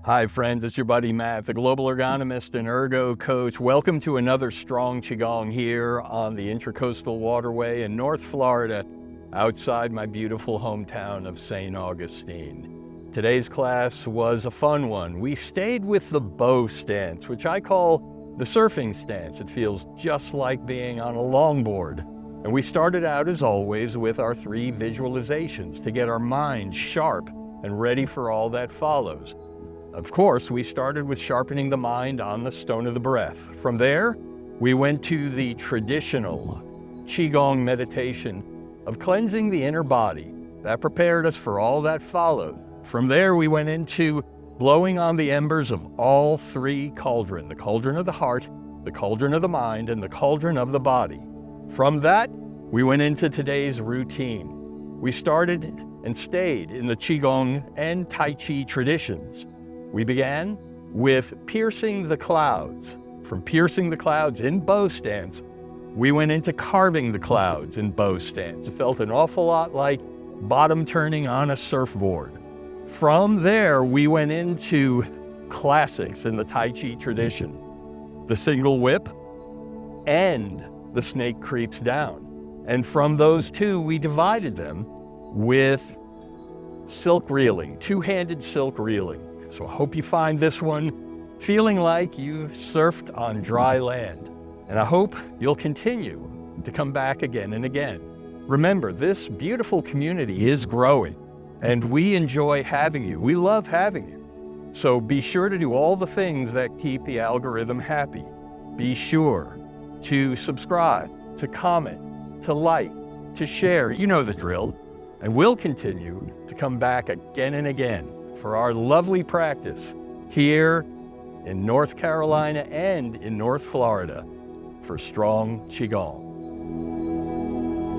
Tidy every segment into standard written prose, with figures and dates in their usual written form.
Hi friends, it's your buddy Matt, the global ergonomist and ergo coach. Welcome to another strong Qigong here on the Intracoastal Waterway in North Florida, outside my beautiful hometown of St. Augustine. Today's class was a fun one. We stayed with the bow stance, which I call the surfing stance. It feels just like being on a longboard. And we started out, as always, with our 3 visualizations to get our mind sharp and ready for all that follows. Of course, we started with sharpening the mind on the stone of the breath. From there, we went to the traditional Qigong meditation of cleansing the inner body. That prepared us for all that followed. From there, we went into blowing on the embers of all 3 cauldrons, the cauldron of the heart, the cauldron of the mind, and the cauldron of the body. From that, we went into today's routine. We started and stayed in the Qigong and Tai Chi traditions. We began with piercing the clouds. From piercing the clouds in bow stance, we went into carving the clouds in bow stance. It felt an awful lot like bottom turning on a surfboard. From there, we went into classics in the Tai Chi tradition. The single whip and the snake creeps down. And from those 2, we divided them with silk reeling, 2-handed silk reeling. So I hope you find this one feeling like you've surfed on dry land. And I hope you'll continue to come back again and again. Remember, this beautiful community is growing, and we enjoy having you. We love having you. So be sure to do all the things that keep the algorithm happy. Be sure to subscribe, to comment, to like, to share. You know the drill. And we'll continue to come back again and again for our lovely practice here in North Carolina and in North Florida for strong Qigong.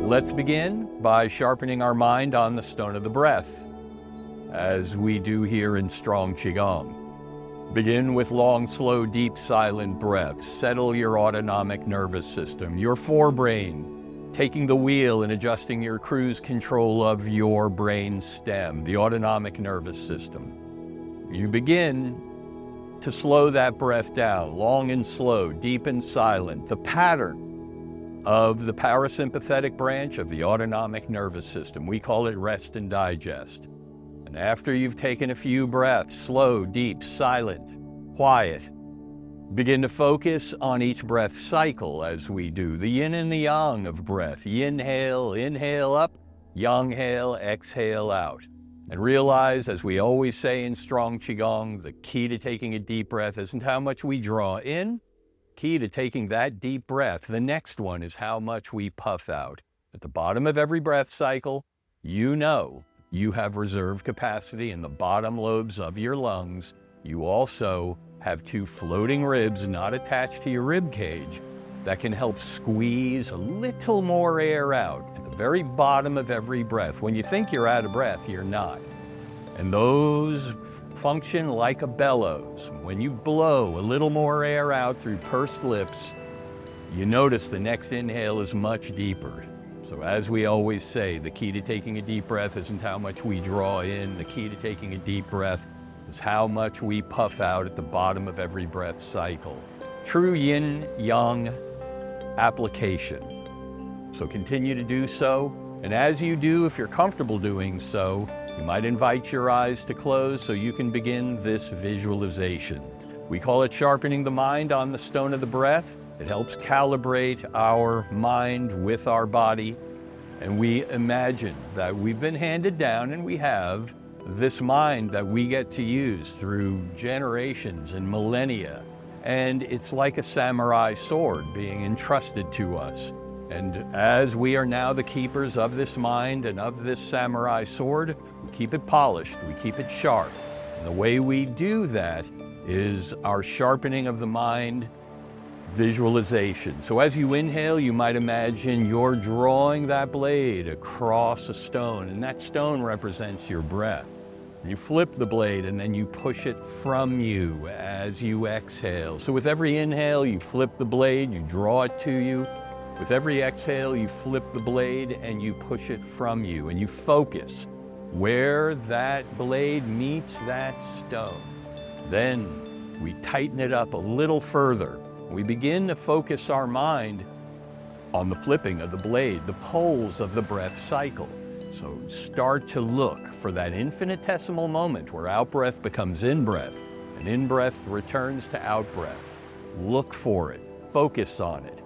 Let's begin by sharpening our mind on the stone of the breath, as we do here in strong Qigong. Begin with long, slow, deep, silent breaths. Settle your autonomic nervous system, your forebrain, taking the wheel and adjusting your cruise control of your brain stem, the autonomic nervous system. You begin to slow that breath down, long and slow, deep and silent, the pattern of the parasympathetic branch of the autonomic nervous system. We call it rest and digest. And after you've taken a few breaths, slow, deep, silent, quiet, begin to focus on each breath cycle as we do, the yin and the yang of breath. Inhale, inhale up, yang-hail, exhale out. And realize, as we always say in strong Qigong, the key to taking a deep breath isn't how much we draw in. Key to taking that deep breath, the next one, is how much we puff out. At the bottom of every breath cycle, you know you have reserve capacity in the bottom lobes of your lungs. You also have 2 floating ribs not attached to your rib cage that can help squeeze a little more air out at the very bottom of every breath. When you think you're out of breath, you're not. And those function like a bellows. When you blow a little more air out through pursed lips, you notice the next inhale is much deeper. So as we always say, the key to taking a deep breath isn't how much we draw in. The key to taking a deep breath is how much we puff out at the bottom of every breath cycle. True yin-yang application. So continue to do so. And as you do, if you're comfortable doing so, you might invite your eyes to close so you can begin this visualization. We call it sharpening the mind on the stone of the breath. It helps calibrate our mind with our body. And we imagine that we've been handed down, and we have, this mind that we get to use through generations and millennia. And it's like a samurai sword being entrusted to us. And as we are now the keepers of this mind and of this samurai sword, we keep it polished, we keep it sharp. And the way we do that is our sharpening of the mind visualization. So as you inhale, you might imagine you're drawing that blade across a stone, and that stone represents your breath. You flip the blade and then you push it from you as you exhale. So with every inhale, you flip the blade, you draw it to you. With every exhale, you flip the blade and you push it from you, and you focus where that blade meets that stone. Then we tighten it up a little further. We begin to focus our mind on the flipping of the blade, the poles of the breath cycle. So start to look for that infinitesimal moment where out-breath becomes in-breath, and in-breath returns to out-breath. Look for it, focus on it,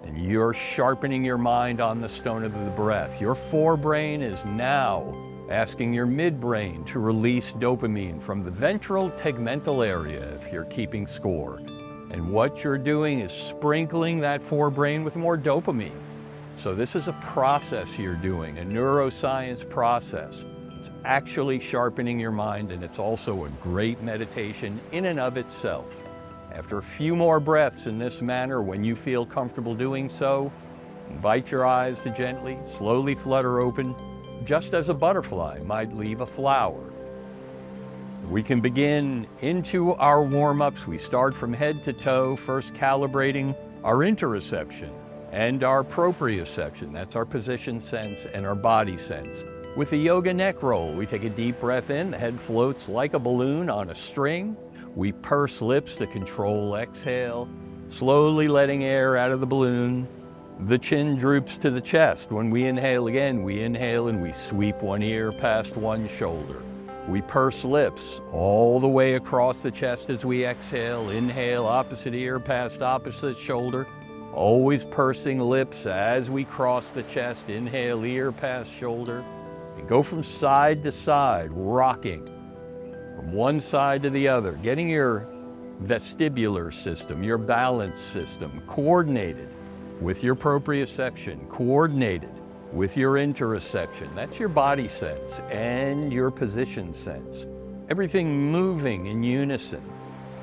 and you're sharpening your mind on the stone of the breath. Your forebrain is now asking your midbrain to release dopamine from the ventral tegmental area if you're keeping score. And what you're doing is sprinkling that forebrain with more dopamine. So this is a process you're doing, a neuroscience process. It's actually sharpening your mind, and it's also a great meditation in and of itself. After a few more breaths in this manner, when you feel comfortable doing so, invite your eyes to gently, slowly flutter open, just as a butterfly might leave a flower. We can begin into our warm-ups. We start from head to toe, first calibrating our interoception and our proprioception. That's our position sense and our body sense. With the yoga neck roll, we take a deep breath in, the head floats like a balloon on a string. We purse lips to control exhale, slowly letting air out of the balloon. The chin droops to the chest. When we inhale again, we inhale and we sweep one ear past one shoulder. We purse lips all the way across the chest as we exhale. Inhale, opposite ear past opposite shoulder. Always pursing lips as we cross the chest. Inhale, ear past shoulder. And go from side to side, rocking from one side to the other, getting your vestibular system, your balance system coordinated with your proprioception, coordinated with your interoception. That's your body sense and your position sense. Everything moving in unison.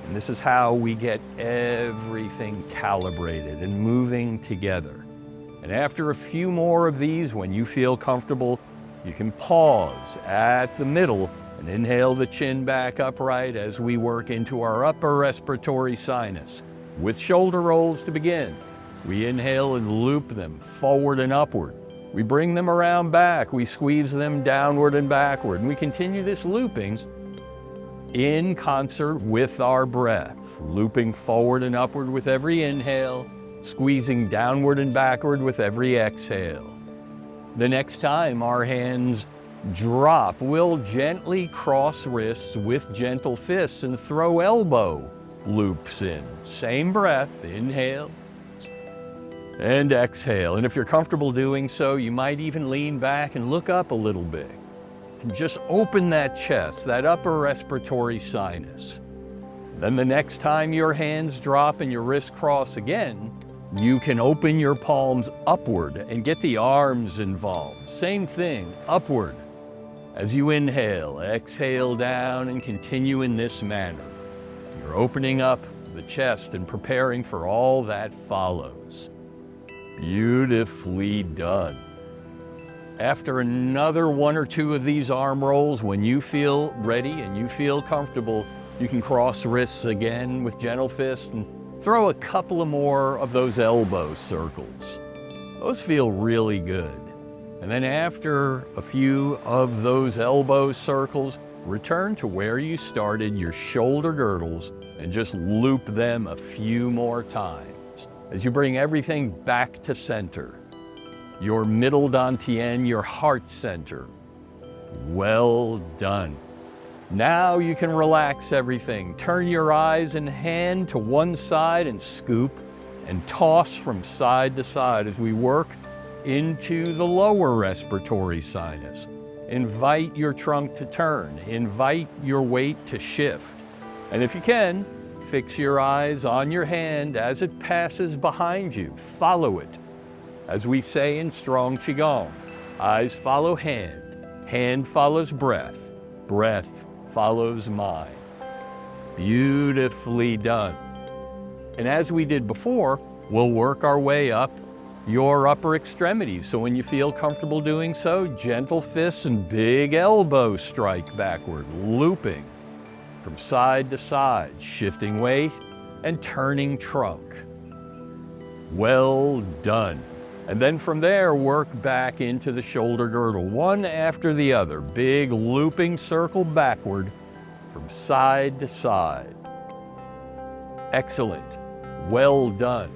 And this is how we get everything calibrated and moving together. And after a few more of these, when you feel comfortable, you can pause at the middle and inhale the chin back upright as we work into our upper respiratory sinus. With shoulder rolls to begin, we inhale and loop them forward and upward. We bring them around back. We squeeze them downward and backward. And we continue this looping in concert with our breath, looping forward and upward with every inhale, squeezing downward and backward with every exhale. The next time our hands drop, we'll gently cross wrists with gentle fists and throw elbow loops in. Same breath, inhale and exhale. And if you're comfortable doing so, you might even lean back and look up a little bit. And just open that chest, that upper respiratory sinus. Then the next time your hands drop and your wrists cross again, you can open your palms upward and get the arms involved. Same thing, upward. As you inhale, exhale down and continue in this manner. You're opening up the chest and preparing for all that follows. Beautifully done. After another one or two of these arm rolls, when you feel ready and you feel comfortable, you can cross wrists again with gentle fists and throw a couple of more of those elbow circles. Those feel really good. And then after a few of those elbow circles, return to where you started, your shoulder girdles, and just loop them a few more times. As you bring everything back to center, your middle dantian, your heart center. Well done. Now you can relax everything. Turn your eyes and hand to one side and scoop and toss from side to side as we work into the lower respiratory sinus. Invite your trunk to turn. Invite your weight to shift. And if you can, fix your eyes on your hand as it passes behind you. Follow it. As we say in strong Qigong, eyes follow hand, hand follows breath, breath follows mind. Beautifully done. And as we did before, we'll work our way up your upper extremities. So when you feel comfortable doing so, gentle fists and big elbow strike backward, looping from side to side, shifting weight and turning trunk. Well done. And then from there, work back into the shoulder girdle, one after the other. Big looping circle backward from from side to side. Excellent. Well done.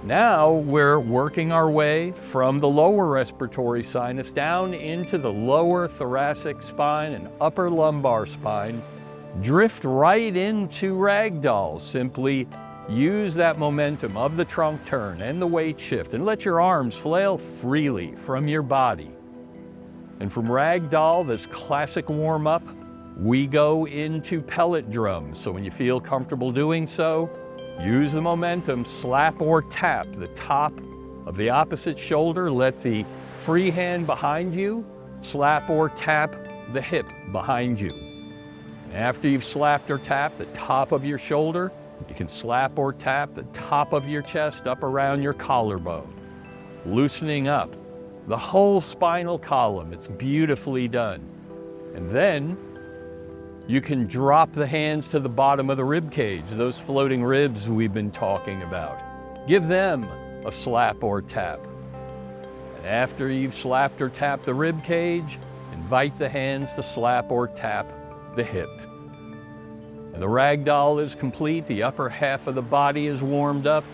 Now we're working our way from the lower respiratory sinus down into the lower thoracic spine and upper lumbar spine. Drift right into ragdoll. Simply use that momentum of the trunk turn and the weight shift and let your arms flail freely from your body. And from ragdoll, this classic warm-up, we go into pellet drums. So when you feel comfortable doing so, use the momentum, slap or tap the top of the opposite shoulder. Let the free hand behind you slap or tap the hip behind you. And after you've slapped or tapped the top of your shoulder, you can slap or tap the top of your chest up around your collarbone, loosening up the whole spinal column. It's beautifully done. And then you can drop the hands to the bottom of the rib cage, those floating ribs we've been talking about. Give them a slap or tap. And after you've slapped or tapped the rib cage, invite the hands to slap or tap the hip. And the ragdoll is complete. The upper half of the body is warmed up.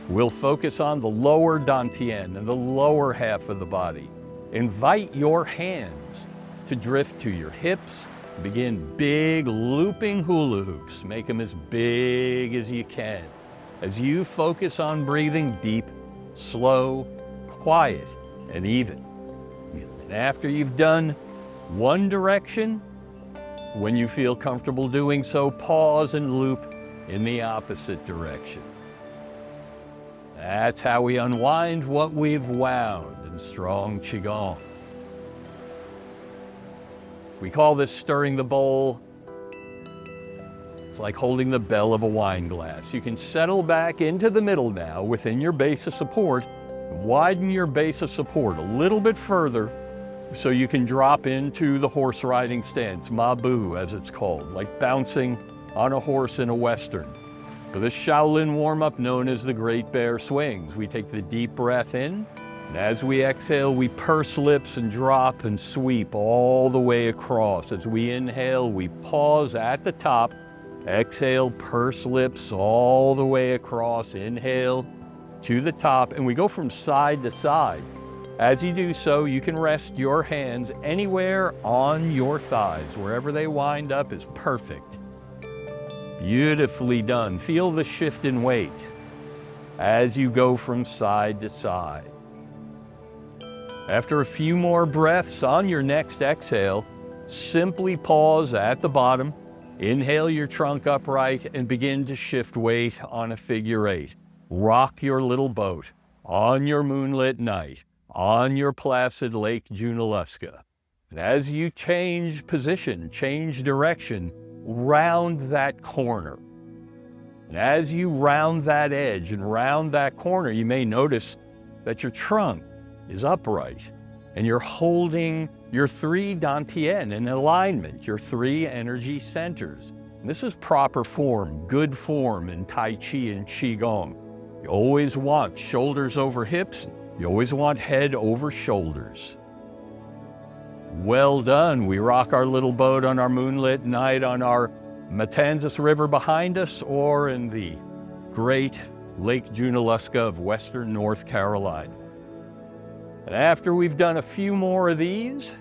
We'll focus on the lower dantian and the lower half of the body. Invite your hands to drift to your hips. Begin big looping hula hoops. Make them as big as you can. As you focus on breathing deep, slow, quiet, and even. And after you've done one direction, when you feel comfortable doing so, pause and loop in the opposite direction. That's how we unwind what we've wound in strong Qigong. We call this stirring the bowl. It's like holding the bell of a wine glass. You can settle back into the middle now within your base of support. Widen your base of support a little bit further so you can drop into the horse riding stance, Mabu as it's called, like bouncing on a horse in a Western. For this Shaolin warm-up known as the Great Bear Swings, we take the deep breath in, and as we exhale, we purse lips and drop and sweep all the way across. As we inhale, we pause at the top. Exhale, purse lips all the way across. Inhale to the top, and we go from side to side. As you do so, you can rest your hands anywhere on your thighs. Wherever they wind up is perfect. Beautifully done. Feel the shift in weight as you go from side to side. After a few more breaths on your next exhale, simply pause at the bottom, inhale your trunk upright, and begin to shift weight on a figure eight. Rock your little boat on your moonlit night, on your placid Lake Junaluska. And as you change position, change direction, round that corner. And as you round that edge and round that corner, you may notice that your trunk is upright and you're holding your three dantian in alignment, your three energy centers. And this is proper form, good form in Tai Chi and Qigong. You always want shoulders over hips. You always want head over shoulders. Well done. We rock our little boat on our moonlit night on our Matanzas River behind us or in the great Lake Junaluska of Western North Carolina. And after we've done a few more of these,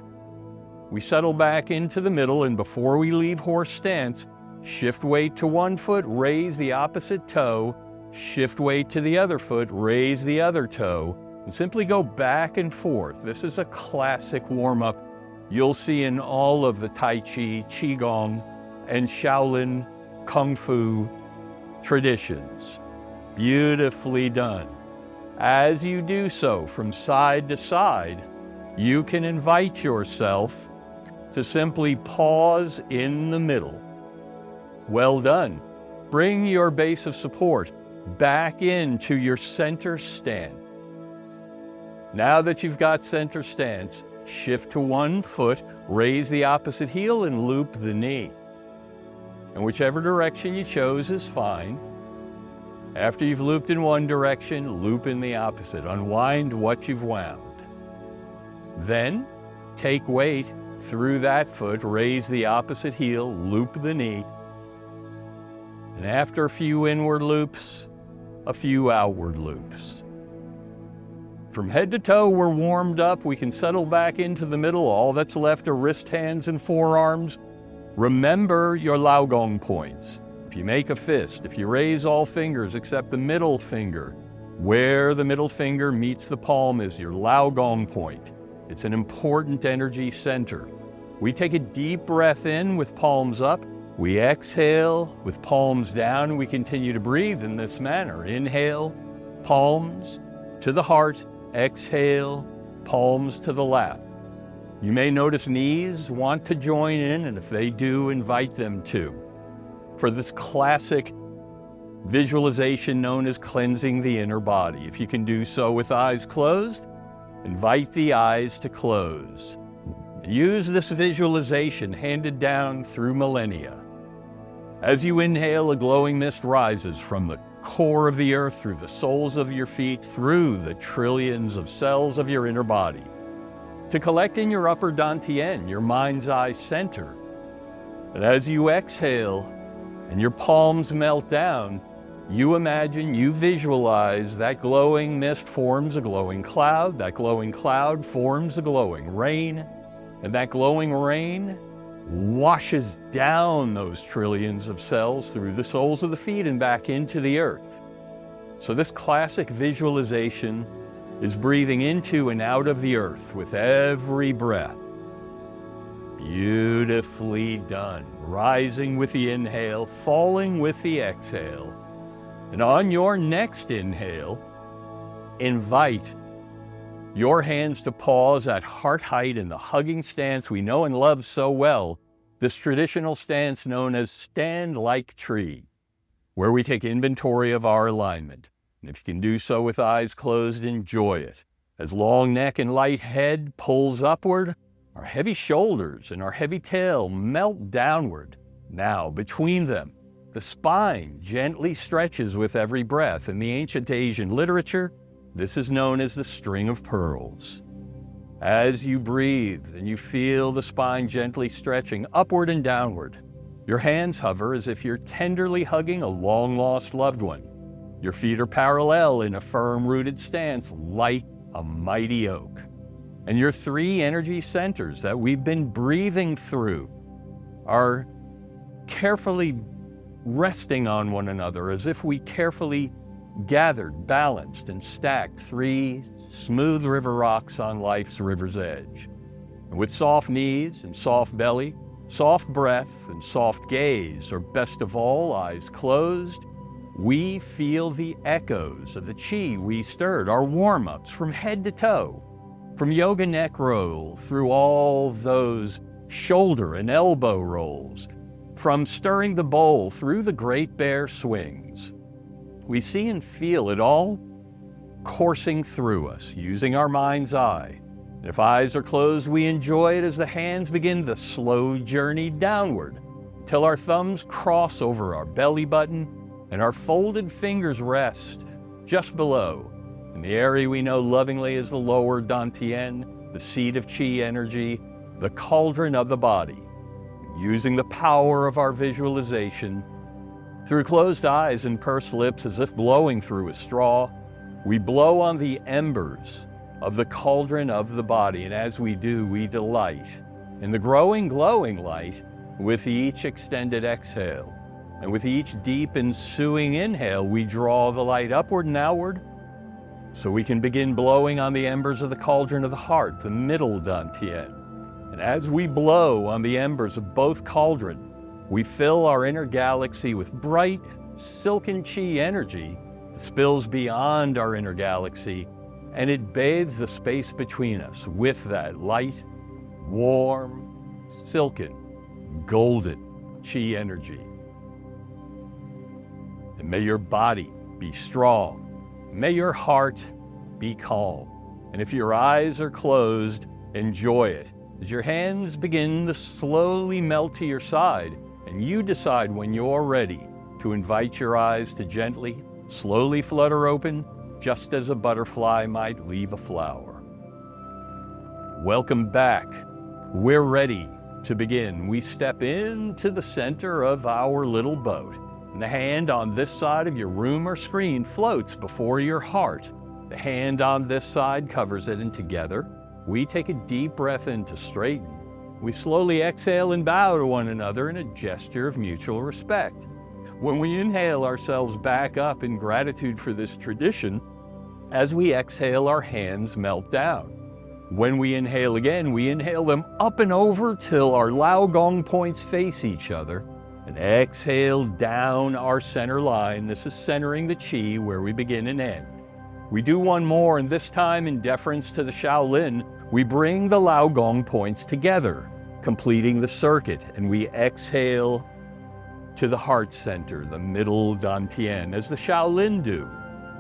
we settle back into the middle, and before we leave horse stance, shift weight to one foot, raise the opposite toe, shift weight to the other foot, raise the other toe, and simply go back and forth. This is a classic warm-up you'll see in all of the Tai Chi, Qigong, and Shaolin Kung Fu traditions. Beautifully done. As you do so from side to side, you can invite yourself to simply pause in the middle. Well done. Bring your base of support back into your center stand. Now that you've got center stance, shift to one foot, raise the opposite heel and loop the knee. And whichever direction you chose is fine. After you've looped in one direction, loop in the opposite. Unwind what you've wound. Then take weight through that foot, raise the opposite heel, loop the knee, And after a few inward loops, a few outward loops. From head to toe, we're warmed up. We can settle back into the middle. All that's left are wrist, hands, and forearms. Remember your Laogong points. If you make a fist, if you raise all fingers except the middle finger, where the middle finger meets the palm is your Laogong point. It's an important energy center. We take a deep breath in with palms up. We exhale with palms down, and we continue to breathe in this manner. Inhale, palms to the heart. Exhale, palms to the lap. You may notice knees want to join in, and if they do, invite them to. For this classic visualization known as cleansing the inner body. If you can do so with eyes closed, invite the eyes to close. Use this visualization handed down through millennia. As you inhale, a glowing mist rises from the core of the earth through the soles of your feet, through the trillions of cells of your inner body, to collect in your upper dantian, your mind's eye center. And as you exhale and your palms melt down, you imagine, you visualize that glowing mist forms a glowing cloud, that glowing cloud forms a glowing rain, and that glowing rain washes down those trillions of cells through the soles of the feet and back into the earth. So this classic visualization is breathing into and out of the earth with every breath. Beautifully done. Rising with the inhale, falling with the exhale. And on your next inhale, invite your hands to pause at heart height in the hugging stance we know and love so well, this traditional stance known as stand like tree, where we take inventory of our alignment. And if you can do so with eyes closed, enjoy it. As long neck and light head pulls upward, our heavy shoulders and our heavy tail melt downward. Now, between them, the spine gently stretches with every breath. In the ancient Asian literature, this is known as the string of pearls. As you breathe and you feel the spine gently stretching upward and downward, your hands hover as if you're tenderly hugging a long-lost loved one. Your feet are parallel in a firm-rooted stance like a mighty oak. And your three energy centers that we've been breathing through are carefully resting on one another as if we carefully gathered, balanced, and stacked three smooth river rocks on life's river's edge. And with soft knees and soft belly, soft breath and soft gaze, or best of all, eyes closed, we feel the echoes of the chi we stirred, our warm-ups from head to toe, from yoga neck roll through all those shoulder and elbow rolls, from stirring the bowl through the great bear swings. We see and feel it all coursing through us, using our mind's eye. If eyes are closed, we enjoy it as the hands begin the slow journey downward, till our thumbs cross over our belly button and our folded fingers rest just below, in the area we know lovingly as the lower dantian, the seat of chi energy, the cauldron of the body. Using the power of our visualization, through closed eyes and pursed lips as if blowing through a straw, we blow on the embers of the cauldron of the body, and as we do, we delight in the growing, glowing light with each extended exhale. And with each deep ensuing inhale, we draw the light upward and outward, so we can begin blowing on the embers of the cauldron of the heart, the middle dantian. And as we blow on the embers of both cauldrons, we fill our inner galaxy with bright, silken chi energy that spills beyond our inner galaxy, and it bathes the space between us with that light, warm, silken, golden chi energy. And may your body be strong. May your heart be calm. And if your eyes are closed, enjoy it as your hands begin to slowly melt to your side, and you decide when you're ready to invite your eyes to gently, slowly flutter open, just as a butterfly might leave a flower. Welcome back. We're ready to begin. We step into the center of our little boat. And the hand on this side of your room or screen floats before your heart. The hand on this side covers it, and together, we take a deep breath in to straighten. We slowly exhale and bow to one another in a gesture of mutual respect. When we inhale ourselves back up in gratitude for this tradition, as we exhale, our hands melt down. When we inhale again, we inhale them up and over till our Lao Gong points face each other, and exhale down our center line. This is centering the Qi where we begin and end. We do one more, and this time, in deference to the Shaolin, we bring the Lao Gong points together, completing the circuit, and we exhale to the heart center, the middle dantian, as the Shaolin do.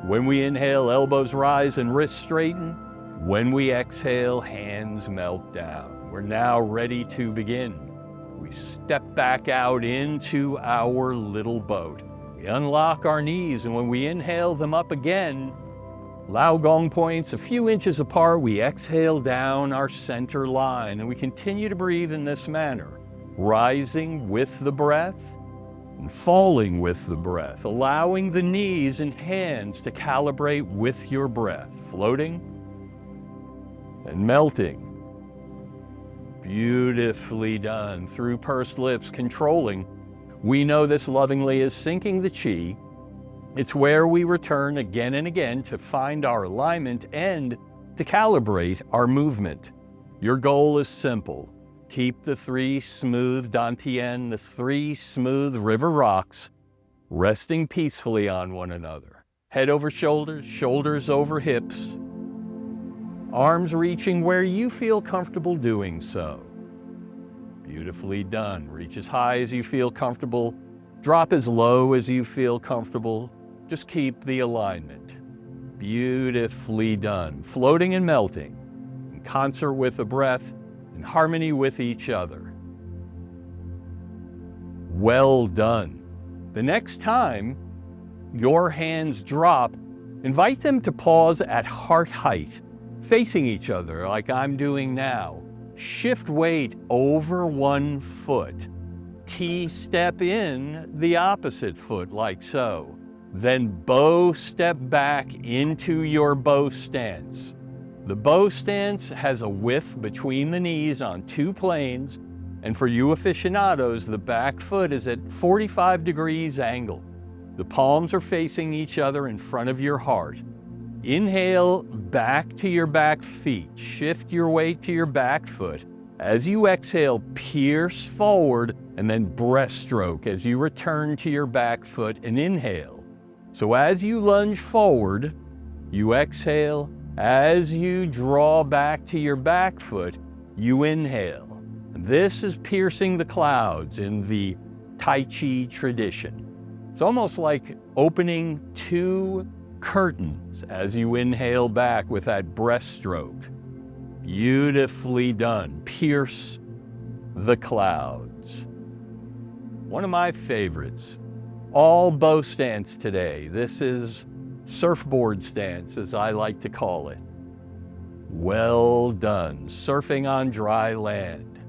When we inhale, elbows rise and wrists straighten. When we exhale, hands melt down. We're now ready to begin. We step back out into our little boat. We unlock our knees, and when we inhale them up again, Lao Gong points a few inches apart, we exhale down our center line, and we continue to breathe in this manner, rising with the breath and falling with the breath, allowing the knees and hands to calibrate with your breath, floating and melting. Beautifully done. Through pursed lips, controlling. We know this lovingly as sinking the Qi. It's where we return again and again to find our alignment and to calibrate our movement. Your goal is simple. Keep the 3 smooth dantian, the 3 smooth river rocks, resting peacefully on one another. Head over shoulders, shoulders over hips, arms reaching where you feel comfortable doing so. Beautifully done. Reach as high as you feel comfortable. Drop as low as you feel comfortable. Just keep the alignment. Beautifully done. Floating and melting in concert with the breath, in harmony with each other. Well done. The next time your hands drop, invite them to pause at heart height, facing each other like I'm doing now. Shift weight over one foot. T-step in the opposite foot like so. Then bow step back into your bow stance. The bow stance has a width between the knees on 2 planes, and for you aficionados, the back foot is at 45 degrees angle. The palms are facing each other in front of your heart. Inhale back to your back feet. Shift your weight to your back foot. As you exhale, pierce forward and then breaststroke as you return to your back foot and inhale. So as you lunge forward, you exhale. As you draw back to your back foot, you inhale. This is piercing the clouds in the Tai Chi tradition. It's almost like opening 2 curtains as you inhale back with that breaststroke. Beautifully done. Pierce the clouds. One of my favorites. All bow stance today. This is surfboard stance, as I like to call it. Well done. Surfing on dry land.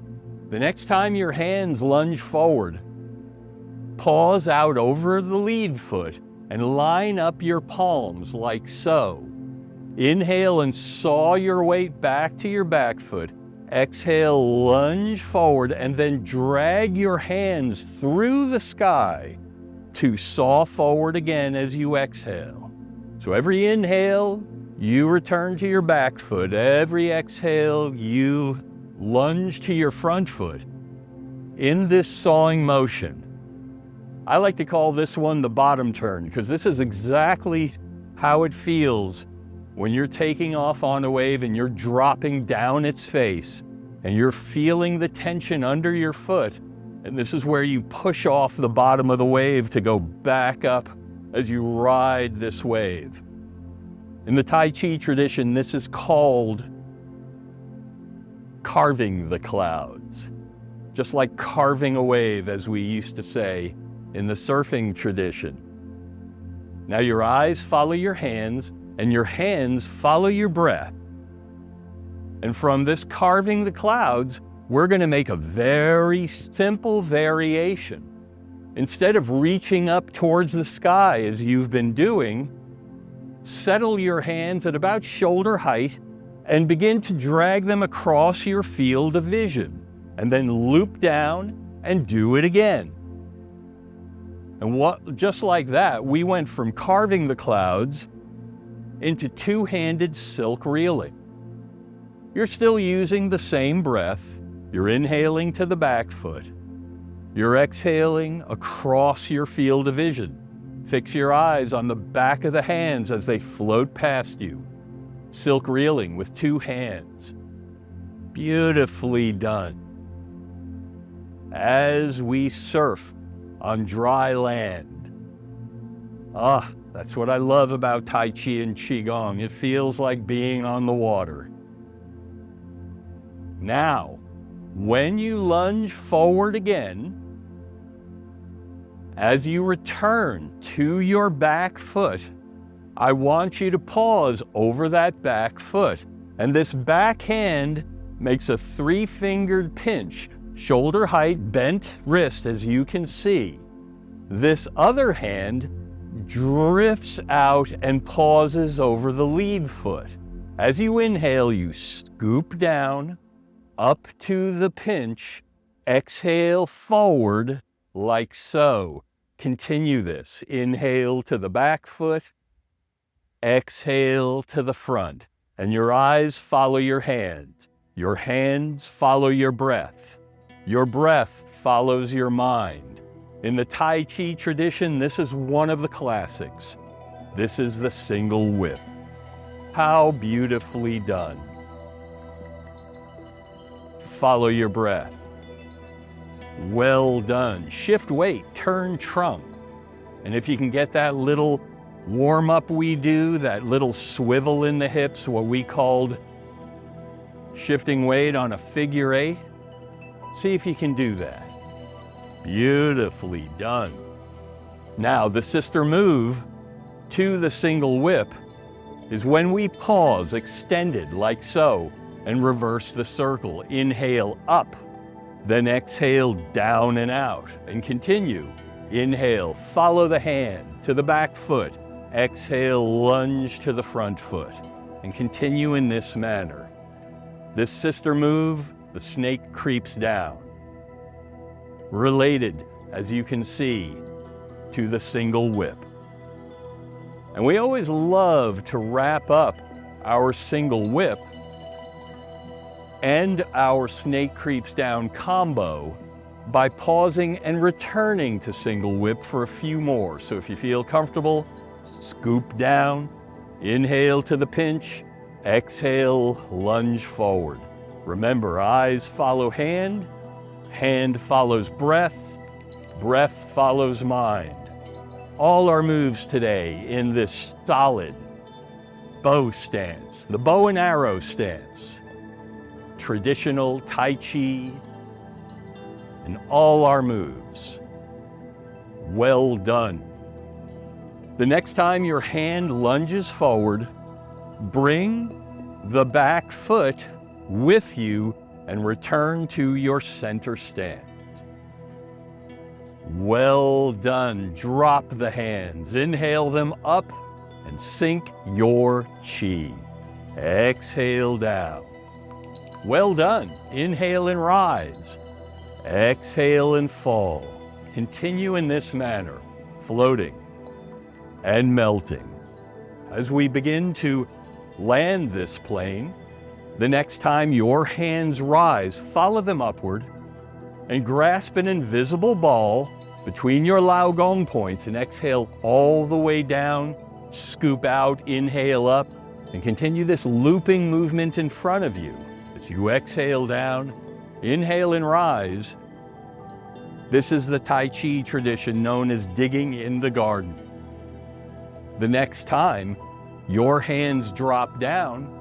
The next time your hands lunge forward, pause out over the lead foot and line up your palms like so. Inhale and saw your weight back to your back foot. Exhale, lunge forward, and then drag your hands through the sky to saw forward again as you exhale. So every inhale, you return to your back foot. Every exhale, you lunge to your front foot in this sawing motion. I like to call this one the bottom turn, because this is exactly how it feels when you're taking off on a wave and you're dropping down its face and you're feeling the tension under your foot. And this is where you push off the bottom of the wave to go back up as you ride this wave. In the Tai Chi tradition, this is called carving the clouds. Just like carving a wave, as we used to say in the surfing tradition. Now your eyes follow your hands, and your hands follow your breath. And from this carving the clouds, we're going to make a very simple variation. Instead of reaching up towards the sky as you've been doing, settle your hands at about shoulder height and begin to drag them across your field of vision, and then loop down and do it again. And just like that, we went from carving the clouds into two-handed silk reeling. You're still using the same breath. You're inhaling to the back foot. You're exhaling across your field of vision. Fix your eyes on the back of the hands as they float past you. Silk reeling with two hands. Beautifully done. As we surf on dry land. That's what I love about Tai Chi and Qigong. It feels like being on the water. Now, when you lunge forward again, as you return to your back foot, I want you to pause over that back foot. And this back hand makes a three-fingered pinch, shoulder height, bent wrist, as you can see. This other hand drifts out and pauses over the lead foot. As you inhale, you scoop down, up to the pinch, exhale forward like so. Continue this. Inhale to the back foot, exhale to the front, and your eyes follow your hands. Your hands follow your breath. Your breath follows your mind. In the Tai Chi tradition, this is one of the classics. This is the single whip. How beautifully done. Follow your breath. Well done. Shift weight, turn trunk. And if you can get that little warm-up we do, that little swivel in the hips, what we called shifting weight on a figure eight, see if you can do that. Beautifully done. Now, the sister move to the single whip is when we pause, extended like so, and reverse the circle. Inhale up, then exhale down and out, and continue. Inhale, follow the hand to the back foot. Exhale, lunge to the front foot, and continue in this manner. This sister move, the snake creeps down. Related, as you can see, to the single whip. And we always love to wrap up our single whip and our snake creeps down combo by pausing and returning to single whip for a few more. So if you feel comfortable, scoop down, inhale to the pinch, exhale, lunge forward. Remember, eyes follow hand, hand follows breath, breath follows mind. All our moves today in this solid bow stance, the bow and arrow stance, traditional Tai Chi, and all our moves. Well done. The next time your hand lunges forward, bring the back foot with you and return to your center stance. Well done. Drop the hands. Inhale them up and sink your chi. Exhale down. Well done. Inhale and rise. Exhale and fall. Continue in this manner, floating and melting. As we begin to land this plane, the next time your hands rise, follow them upward and grasp an invisible ball between your Lao Gong points and exhale all the way down, scoop out, inhale up, and continue this looping movement in front of you. As you exhale down, inhale and rise. This is the Tai Chi tradition known as digging in the garden. The next time your hands drop down,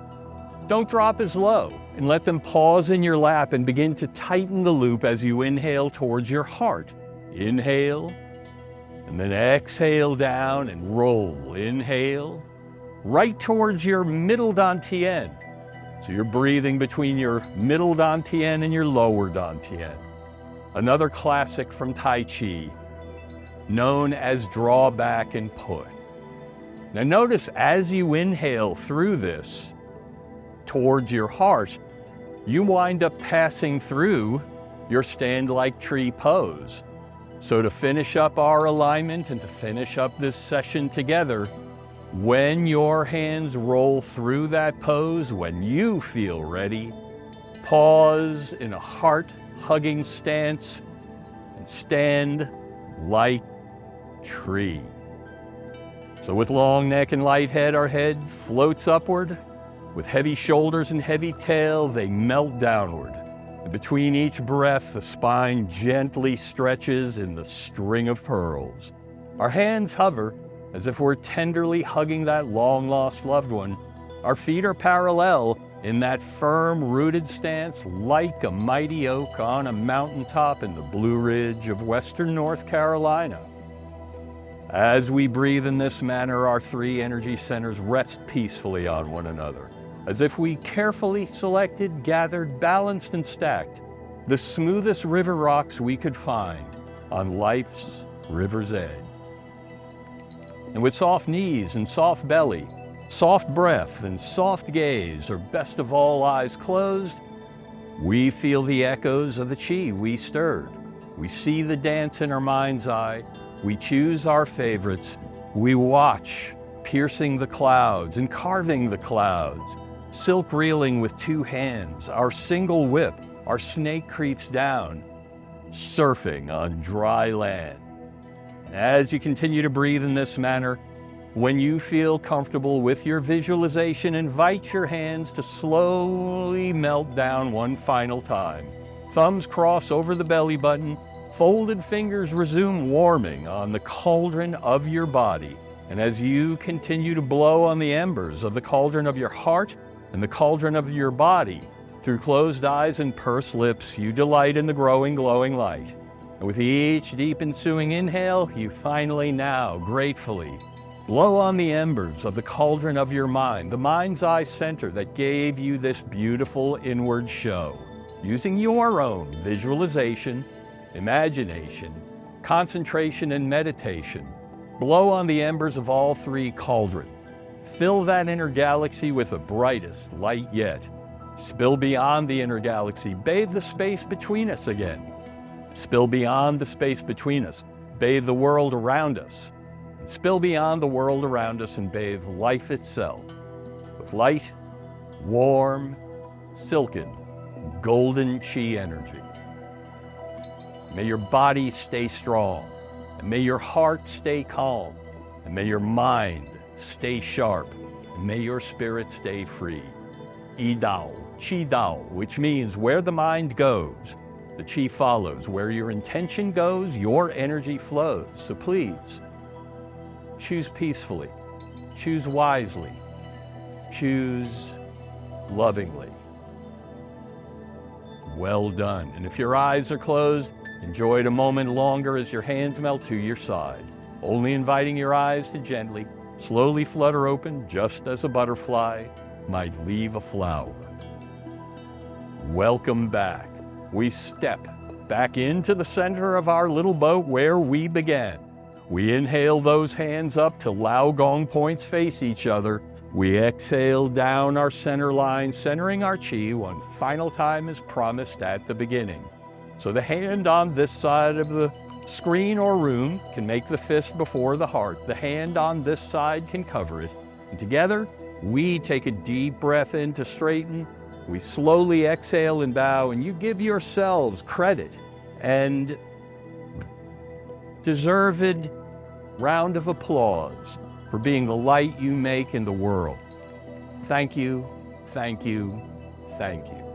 don't drop as low and let them pause in your lap and begin to tighten the loop as you inhale towards your heart. Inhale, and then exhale down and roll. Inhale, right towards your middle dantian. So you're breathing between your middle dantian and your lower dantian. Another classic from Tai Chi. known as draw back and put. Now notice as you inhale through this towards your heart, you wind up passing through your stand like tree pose. So to finish up our alignment and to finish up this session together, when your hands roll through that pose, when you feel ready, pause in a heart-hugging stance and stand like tree. So with long neck and light head, our head floats upward. With heavy shoulders and heavy tail, they melt downward. And between each breath, the spine gently stretches in the string of pearls. Our hands hover as if we're tenderly hugging that long-lost loved one. Our feet are parallel in that firm, rooted stance like a mighty oak on a mountaintop in the Blue Ridge of western North Carolina. As we breathe in this manner, our three energy centers rest peacefully on one another, as if we carefully selected, gathered, balanced, and stacked the smoothest river rocks we could find on life's river's edge. And with soft knees and soft belly, soft breath and soft gaze, or best of all, eyes closed, we feel the echoes of the Qi we stirred. We see the dance in our mind's eye. We choose our favorites. We watch, piercing the clouds and carving the clouds, silk reeling with two hands, our single whip, our snake creeps down, surfing on dry land. As you continue to breathe in this manner, when you feel comfortable with your visualization, invite your hands to slowly melt down one final time. Thumbs cross over the belly button, folded fingers resume warming on the cauldron of your body. And as you continue to blow on the embers of the cauldron of your heart and the cauldron of your body, through closed eyes and pursed lips, you delight in the growing, glowing light. And with each deep ensuing inhale, you finally now, gratefully, blow on the embers of the cauldron of your mind, the mind's eye center that gave you this beautiful inward show. Using your own visualization, imagination, concentration, and meditation, blow on the embers of all three cauldrons. Fill that inner galaxy with the brightest light yet. Spill beyond the inner galaxy, bathe the space between us again. Spill beyond the space between us, bathe the world around us. Spill beyond the world around us and bathe life itself with light, warm, silken, golden Qi energy. May your body stay strong, and may your heart stay calm, and may your mind stay sharp, and may your spirit stay free. Yi Dao, Qi Dao, which means where the mind goes, the Qi follows. Where your intention goes, your energy flows. So please, choose peacefully, choose wisely, choose lovingly. Well done. And if your eyes are closed, enjoy it a moment longer as your hands melt to your side, only inviting your eyes to gently, slowly flutter open, just as a butterfly might leave a flower. Welcome back. We step back into the center of our little boat where we began. We inhale those hands up till Lao Gong points face each other. We exhale down our center line, centering our Qi one final time as promised at the beginning. So the hand on this side of the screen or room can make the fist before the heart. The hand on this side can cover it. And together, we take a deep breath in to straighten. We slowly exhale and bow, and you give yourselves credit and deserved round of applause for being the light you make in the world. Thank you, thank you, thank you.